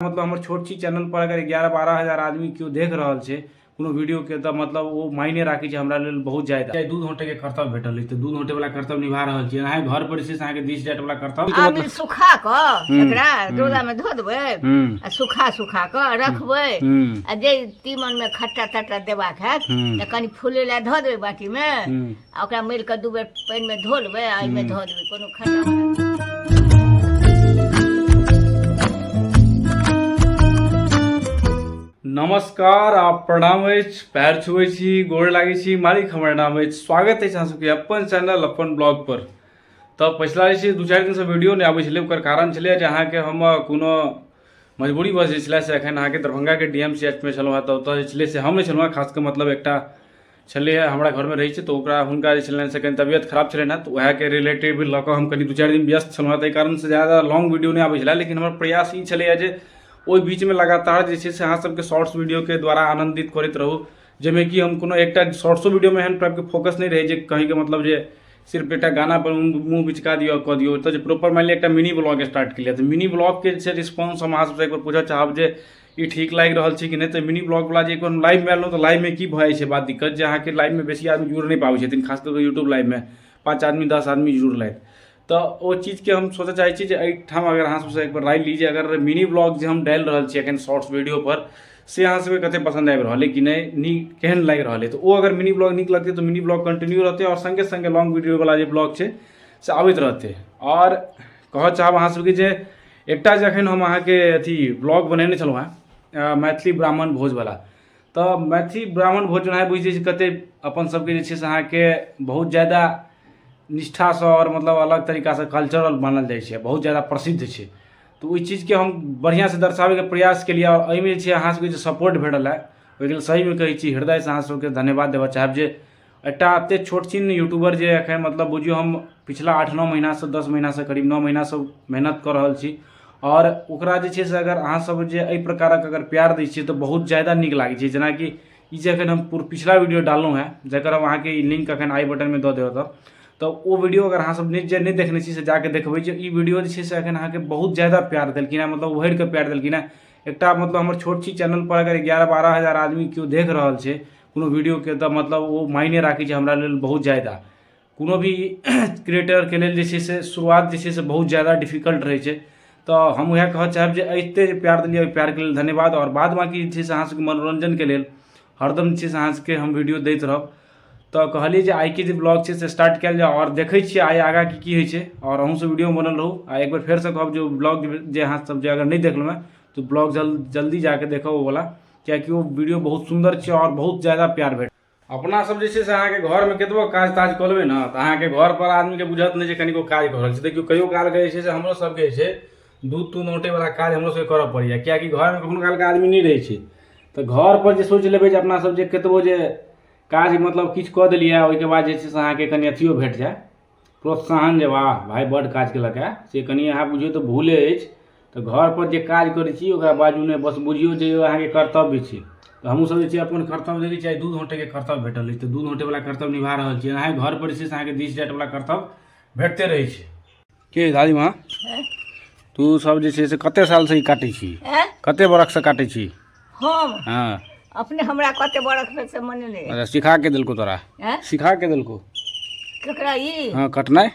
मतलब हमारे छोट छी चैनल पर अगर 11-12 हज़ार आदमी क्यों देख रहा है कोनो वीडियो के तो मतलब वो मायने राखी छै हमरा लेल बहुत ज्यादा। चाहे दूध होटे के कर्तव्य भेटल है तो दूध होटे वाला कर्तव्य निभा रहल छी। अहाँ घर पर से अहाँ के 20 डेट वाला कर्तव्य आमिल सुखा क एकरा डोरा में धो देबै आ सुखा क रखबै आ जे तीमन में खट्टा तट्टा देबाक हैत त कनी फूले ला धो देबै बाटी में आ ओकरा मेल के 2 बेर पानी में धो लेबै आ एमे धो देबै कोनो खट्टा। नमस्कार आप प्रणाम पैर छुए छी गोड़ लागे छी मालिक हमर नाम है स्वागत है अहाँ सबके अपन चैनल अपन ब्लॉग पर। तो पिछला जे 2-4 दिन से वीडियो नहीं आबै छलै ओकर कारण छलै जे अहाँ के हम कोनो मजबूरी बस जे छलै से एखन अहाँ के दरभंगा के डीएमसीएच में छलहुँ तऽ ओतऽ जे छलै से हम नहि छलहुँ खास के मतलब एकटा छलै हमरा घर में रहै छै तऽ ओकरा हुनका जे छलनि से कनि तबियत खराब छलनि हँ तऽ वएह के रिलेटिव लऽ कऽ हम कनि 2-4 दिन व्यस्त छलहुँ ताहि कारण से ज़्यादा लॉन्ग वीडियो नहीं आबै छलै। लेकिन हमर प्रयास ई छलैए जे ओहि बीच में लगातार जे से अहाँ सबके शॉर्ट्स वीडियो के द्वारा आनंदित करते रहूँ जैमें कि हम कोनो एकटा शॉर्ट्सो वीडियो में एहन टाइप के फोकस नहीं रहे जे कहीं के मतलब जे सिर्फ एक गाना पर मुँह बिचका दियो कह दियो तो प्रॉपर मान लिया एक मिनी ब्लॉग स्टार्ट किया तो मिनी ब्लॉग के रिस्पॉन्स हम अहाँ सबसे एक बार पूछा चाहब जे ई ठीक लागि रहल छै कि नहीं। तो मिनी ब्लॉग वाला जे एक बार लाइव में एलहुँ तो लाइव में की भए छै बात दिक्कत जे अहाँ के लाइव में बेसी आदमी जुड़ नहीं पाबै छथिन खास कर यूट्यूब लाइव में 5 आदमी 10 आदमी जुड़लथि। तो वो चीज़ के हम सोचे चाहे छी एहिठाम अगर अहाँ सबसे एक बार राय लीजिए अगर मिनी ब्लॉग जो हम डालि रहल छी एखन शॉर्ट्स वीडियो पर से अहाँ सबके कते पसंद आबि रहल है कि नहीं नीक केहन लागि रहल है। तो वो अगर मिनी ब्लॉग नीक लगते तो मिनी ब्लॉग कंटिन्यू रहते और संगे संगे लॉन्ग वीडियो वाला जो ब्लॉग है से आबैत रहते। और कह चाहब अहाँ सबके जे एकटा जे एखन हम अहाँ के अथी ब्लॉग बनेने छलहुँ हैं मैथिली ब्राह्मण भोज वाला। तो मैथिली ब्राह्मण भोज जो है बुझिए कते अपन सबके जे छै से अहाँ के बहुत ज़्यादा निष्ठा से और मतलब अलग तरीका से कल्चरल मानल जाइ छै बहुत ज़्यादा प्रसिद्ध छै। तो ओहि चीज़ के हम बढ़िया से दर्शावे के प्रयास के लिए और एहिमे जे अहाँ सबके सपोर्ट भेटल है ओहि लेल सही में कहै छी हृदय से अहाँ सबके धन्यवाद देबऽ चाहब जे एकटा एते छोट छिन यूट्यूबर जे एखन मतलब बुझियो हम पिछला 8-9 महीना से 10 महीना से करीब 9 महीना से मेहनत कर रहल छी और ओकरा जे छै से अगर अहाँ सब जे एहि प्रकारक अगर प्यार दै छियै तो बहुत ज़्यादा नीक लागै छै। जेनाकि ई जे एखन हम पिछला वीडियो डाललहुँ हैं जकर हम अहाँ के लिंक एखन आई बटन में दऽ देब तो वो वीडियो अगर अहाँ सब नहीं देखने छी से जाके देखबै जे ई वीडियो जे छै से एखन अहाँ के बहुत ज़्यादा प्यार देलखिन मतलब उभरि के प्यार देलखिन एकटा मतलब हमर छोट छी चैनल पर अगर 11-12 हज़ार आदमी क्यों देख रहल छै कोनो वीडियो के तो मतलब वो मायने राखै छै हमरा लेल बहुत ज़्यादा। कोनो भी क्रिएटर के लेल जे छै से शुरुआत जे छै से बहुत ज़्यादा डिफिकल्ट रहै छै। तो हम वएह कह चाहब जे एते प्यार देलिए प्यार के लेल धन्यवाद और बाद बाकी जे छै से अहाँ सबके मनोरंजन के लेल हरदम जे छै से अहाँ सबके हम वीडियो दैत रहब। तो कहलिए जे आई के जो ब्लॉग से स्टार्ट कल जाओ और देखे छी आई आगा की होइ छै और अहूँ से वीडियो बनल रहू आ एक बार फिर से कहब जो ब्लॉग जे अहाँ सब जे अगर नहीं देखलहुँ हैं तो ब्लॉग जल्दी जाके देखो वो वाला क्या कि वो वीडियो बहुत सुंदर छै और बहुत ज़्यादा प्यार भेट। अपना सब जे छै से अहाँ के घर में कतबो काज ताज कऽ लेबै ना तो अहाँ के घर पर आदमी के बुझत नहीं जे कनिको काज कर रहल छै। देखियो कहियो काल के जे छै से हमरो सबके जे छै दूध तूध औटे वाला काज हमरो सबके करऽ पड़ैया क्या कि घर में कखनो काल के आदमी नहीं रहै छै। तो घर पर जे सोच लेबै जे अपना सब जे कतबो जे काज मतलब किछु कऽ देलिए ओहिके बाद जे छै से अहाँके कनि अथियो भेट जाए प्रोत्साहन जे वाह भाई बड़ काज केलक है से कनि अहाँ बुझियौ तऽ भूले अछि। तो घर पर जे काज करै छी ओकरा बाजू नहि बस बुझियौ जे अहाँके कर्तव्य छै। तो हमहूँ सब जे छै अपन कर्तव्य देखै चाहे दूध होटे के कर्तव्य भेटल अछि तो दूध होटे वाला कर्तव्य निभा रहल छी। अहाँ घर पर जे छै से अहाँके 20 डेट वाला कर्तव्य भेटते रहै छै। के दादी माँ तू सब जे छै से कते साल से ई काटै छी कते बरख से काटै छी? हम हाँ अपने हमरा कते बरख से मने नहीं। अच्छा सिखा के दिलको तोरा सिखा के दिलको केकरा ई हाँ कटनाइ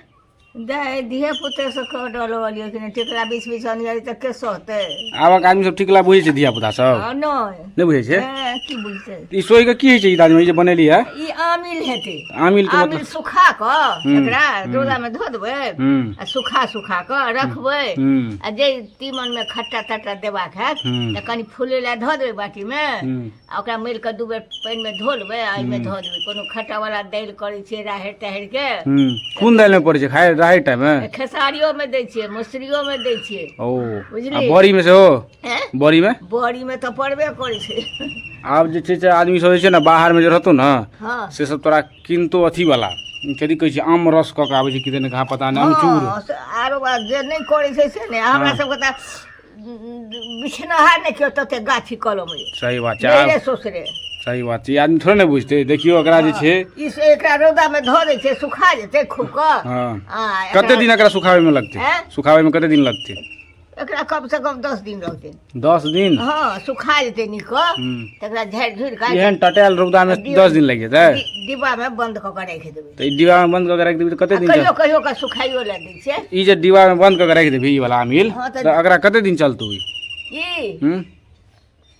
दे दिहे पुते से कर डलवलियो कि टिकला बीच बीच अनियारी त के सहते आबक आदमी सब टिकला बुझै छै धिया पुता सब नहीं बुझै छै की बुझते ई सोई के की होइ छै ई दादी जे बनेली है ई आमिल हेते आमिल के आमिल सुखा क एकरा डोरा में धो देबै आ सुखा क रखबै आ जे तीमन में खट्टा तट्टा देबाक हैत त कनी फूले ला धो देबै बाटी में आ ओकरा मेल के 2 बेर पानी में धो लेबै आ एमे धो देबै कोनो खट्टा वाला दालि करै छै राहैर ताहैर के कोन दालि में पड़ै छै खाय राहैर टाइम में खेसारियो में दै छियै मसुरियो में दै छियै ओ बुझली बड़ी में से हो बड़ी में तो पड़बे करै छै। आब जे छै से आदमी सब छै ना बाहर में जे रहतो ना हाँ से सब तोरा किनतो अथी वाला कथी कहै छै आम रस क के आबै छै किदन कहाँ पता नहीं अमचूर आरो जे नहीं करै छै से ने हमरा सबके त बिछनहार नहीं कियो तते गाछी कलम सही बात छै सोसरे सही बात छै आदमी थोड़े ने बुझते देखियो एकरा जे छै ई से एकरा रौदा में धो दै छै सुखा जेतै खूब क हां कते दिन एकरा सुखावे में लगतै सुखावे में कते दिन लगतै एकरा कम से कम 10 दिन रहते 10 दिन हाँ सुखा जेते निक तकरा झाड़ झुड़ का एहन टटेल रौदा में 10 दिन लग जेतै डिब्बा में बंद क के राख देबै तो ई डिब्बा में बंद क के राख देबै तो कते दिन कहियो कहियो का सुखाइयो ला दै छै ई जे डिब्बा में बंद क के राख देबै ई वाला आमिल हाँ, तो एकरा कते दिन चलतौ ई ई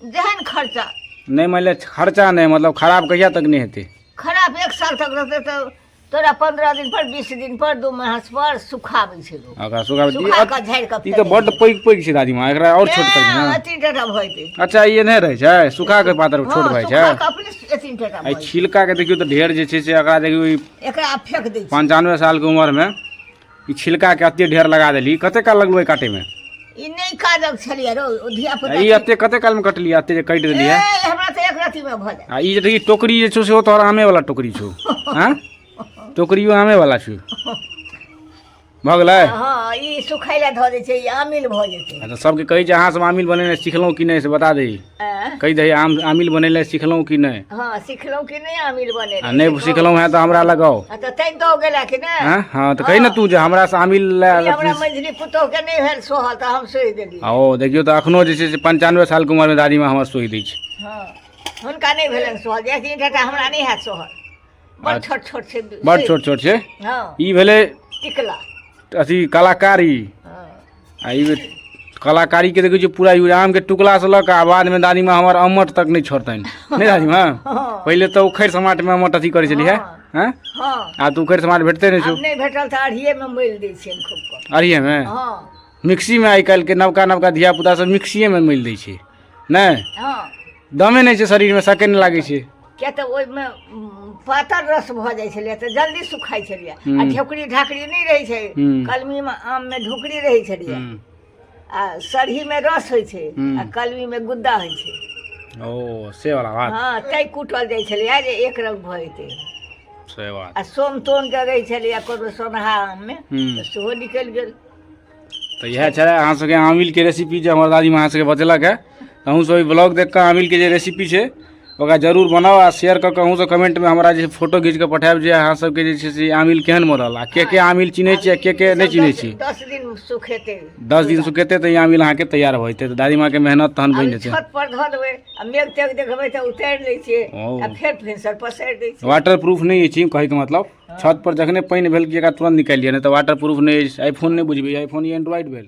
जेहन खर्चा नहीं मान ले खर्चा नहीं मतलब खराब कहिया तक नहीं हेतै खराब 1 साल तक रहते तो तोरा 15 दिन पर 20 दिन पर 2 मास पर सुखाबै छै लोग अगर सुखा सुखा के झाड़ के ई तो बड पैग छै दादी माँ एकरा और छोट कर देना अति टटा भइते अच्छा ये नहीं रहे छै सुखा के पातर छोट भाई छै सुखा के अपने अति टटा आई छिलका के देखियो तो ढेर जे छै से एकरा देखियो ई एकरा फेंक दै छै 95 साल के उम्र में ई छिलका के अते ढेर लगा देली कते काल लगलो ई काटे में ई नहीं काजक छलिया रो धिया पुता ई अते कते काल में कटली अते जे काट देली है हमरा तो एक राति में भ जाय आ ई जे देखी टोकरी जे छौ से तोहर आमे वाला टोकरी छौ हां टोकरियो आमे वाला छौ भ गेलै हां ई सुखाइला ध दै छै ई आमिल भ जेतै अच्छा सबके कहि जे अहाँ सब आमिल बनेले सिखलौ कि नहीं से बता दे कहि दे आमिल बनेले सिखलौ कि नहीं हां सिखलौ कि नहीं आमिल बनेले आ नहीं सिखलौ है तो हमरा लगाओ तो तै दो गेला कि नहीं हां हां तो कहि ना तू जे हमरा से आमिल हमरा मंझली पुतो के नहीं भेल सोहल त हम सोहि देली ओ देखियो तो अखनो जे छै से 95 साल के उम्र में दादी माँ हमर सोहि दै छै हां हुनका नहीं भेलन सोहल जे टटा हमरा नहीं है सोहल बड़ छोट छोट छै बड़ छोट छोट छै हां ई भेले टिकला अथी कलाकारी आ ई कलाकारी के देखियो पूरा आम के टुकला से लक आ बाद में दादी माँ हमर अम्मट तक नहीं छोड़तन नहीं दादी माँ पहले तो उखैर समाट में अम्मट अथी करे छली है हैं हां आ तू उखैर समाट भेटते नहीं छौ नहीं भेटल त अढ़िए में मिल दै छै खूब क अढ़िए में हां मिक्सी में आई काल के नवका नवका धिया पुता सब मिक्सीए में मिल दै छै नहीं हां दमे नहीं छै शरीर में सके नहीं लागे छै क्या तो ओहि में पातर रस भ जाय छलिए तो जल्दी सुखाई छलिए आ ढेकड़ी ढाकड़ी नहीं रही छै कलमी में आम में ढुकड़ी रही छलिए आ सरही में रस होय छै आ कलमी में गुद्दा होय छै ओ से वाला बात हां तै कुटल जाय छलिए जे एक रंग भ जेतै से बात आ सोम तोन के रही छलिए कोनो सोनहा आम में तो सेहो निकल गेल तो यह छे अहाँ सबके आमिल के रेसिपी जो हमार दादी माँ सबके बतेलक है अहूँ सब ब्लॉग देख कर आमिल के जो रेसिपी है ओकरा जरूर बनाओ आ शेयर कर अहूँ सब कमेंट में हमरा जे फोटो खींच के पठायब जे अहाँ सबके जे छै से आमिल केहन बनल आ के आमिल चिन्है छी आ के नहीं चिन्है छी 10 दिन सुखेते 10 दिन सुखेते तो ई आमिल अहाँ के तैयार भ जेतै तो दादी माँ के मेहनत तहन बनि जेतै छत पर धऽ देबै आ मेघ तेघ देखबै तऽ उतारि लै छियै आ फेर फेंसर पसारि दै छियै वाटर प्रूफ नहीं अछि कहे के मतलब छत पर जखने पानि भेल कि एकरा तुरंत निकालिए नहीं तो वाटर प्रूफ नहीं आईफोन नहीं बुझबै आईफोन ये एंड्रॉइड भेल